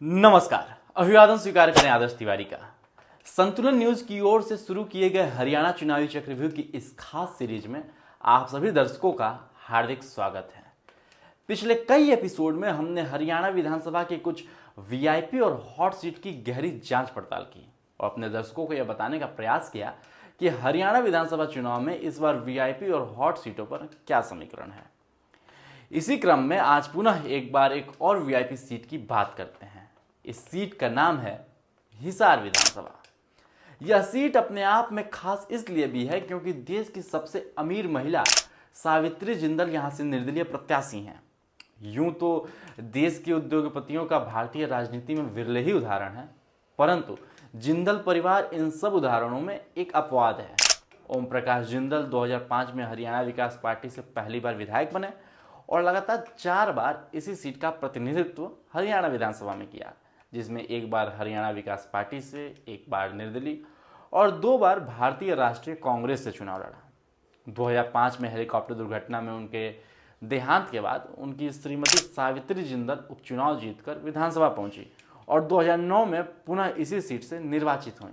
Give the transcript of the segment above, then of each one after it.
नमस्कार। अभिवादन स्वीकार करें आदर्श तिवारी का। संतुलन न्यूज की ओर से शुरू किए गए हरियाणा चुनावी चक्रव्यूह की इस खास सीरीज में आप सभी दर्शकों का हार्दिक स्वागत है। पिछले कई एपिसोड में हमने हरियाणा विधानसभा के कुछ वीआईपी और हॉट सीट की गहरी जांच पड़ताल की और अपने दर्शकों को यह बताने का प्रयास किया कि हरियाणा विधानसभा चुनाव में इस बार वीआईपी और हॉट सीटों पर क्या समीकरण है। इसी क्रम में आज पुनः एक बार एक और वीआईपी सीट की बात करते हैं। इस सीट का नाम है हिसार विधानसभा। यह सीट अपने आप में खास इसलिए भी है क्योंकि देश की सबसे अमीर महिला सावित्री जिंदल यहां से निर्दलीय प्रत्याशी हैं। यूं तो देश के उद्योगपतियों का भारतीय राजनीति में विरले ही उदाहरण है, परंतु जिंदल परिवार इन सब उदाहरणों में एक अपवाद है। ओम प्रकाश जिंदल 2005 में हरियाणा विकास पार्टी से पहली बार विधायक बने और लगातार 4 बार इसी सीट का प्रतिनिधित्व हरियाणा विधानसभा में किया, जिसमें एक बार हरियाणा विकास पार्टी से, एक बार निर्दलीय और 2 बार भारतीय राष्ट्रीय कांग्रेस से चुनाव लड़ा। 2005 में हेलीकॉप्टर दुर्घटना में उनके देहांत के बाद उनकी श्रीमती सावित्री जिंदल उपचुनाव जीतकर विधानसभा पहुंची और 2009 में पुनः इसी सीट से निर्वाचित हुई।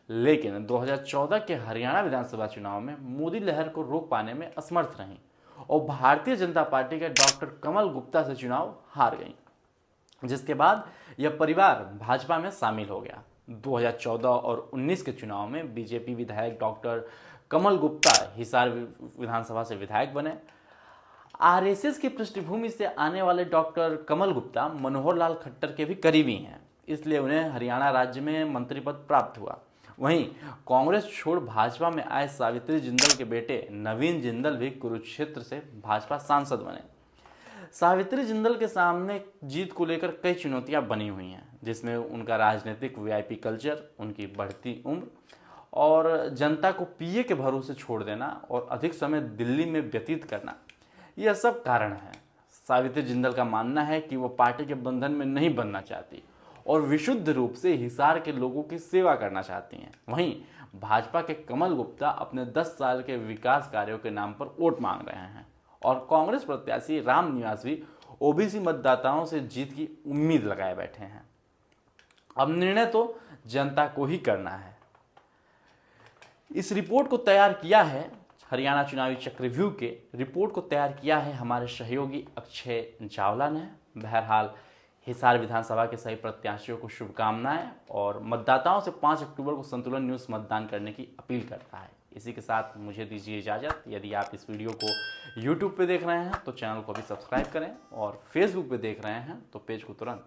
लेकिन 2014 के हरियाणा विधानसभा चुनाव में मोदी लहर को रोक पाने में असमर्थ रहीं और भारतीय जनता पार्टी के डॉक्टर कमल गुप्ता से चुनाव हार गईं, जिसके बाद यह परिवार भाजपा में शामिल हो गया। 2014 और 19 के चुनाव में बीजेपी विधायक डॉक्टर कमल गुप्ता हिसार विधानसभा से विधायक बने। आरएसएस की पृष्ठभूमि से आने वाले डॉक्टर कमल गुप्ता मनोहर लाल खट्टर के भी करीबी हैं, इसलिए उन्हें हरियाणा राज्य में मंत्री पद प्राप्त हुआ। वहीं कांग्रेस छोड़ भाजपा में आए सावित्री जिंदल के बेटे नवीन जिंदल भी कुरुक्षेत्र से भाजपा सांसद बने। सावित्री जिंदल के सामने जीत को लेकर कई चुनौतियां बनी हुई हैं, जिसमें उनका राजनीतिक वीआईपी कल्चर, उनकी बढ़ती उम्र और जनता को पीए के भरोसे छोड़ देना और अधिक समय दिल्ली में व्यतीत करना, यह सब कारण है। सावित्री जिंदल का मानना है कि वो पार्टी के बंधन में नहीं बनना चाहती और विशुद्ध रूप से हिसार के लोगों की सेवा करना चाहती हैं। वहीं भाजपा के कमल गुप्ता अपने 10 साल के विकास कार्यों के नाम पर वोट मांग रहे हैं और कांग्रेस प्रत्याशी राम निवास भी ओबीसी मतदाताओं से जीत की उम्मीद लगाए बैठे हैं। अब निर्णय तो जनता को ही करना है। इस रिपोर्ट को तैयार किया है हरियाणा चुनावी चक्रव्यूह के रिपोर्ट को तैयार किया है हमारे सहयोगी अक्षय चावला ने। बहरहाल हिसार विधानसभा के सभी प्रत्याशियों को शुभकामनाएं और मतदाताओं से 5 अक्टूबर को संतुलन न्यूज़ मतदान करने की अपील करता है। इसी के साथ मुझे दीजिए इजाज़त। यदि आप इस वीडियो को YouTube पे देख रहे हैं तो चैनल को भी सब्सक्राइब करें और Facebook पे देख रहे हैं तो पेज को तुरंत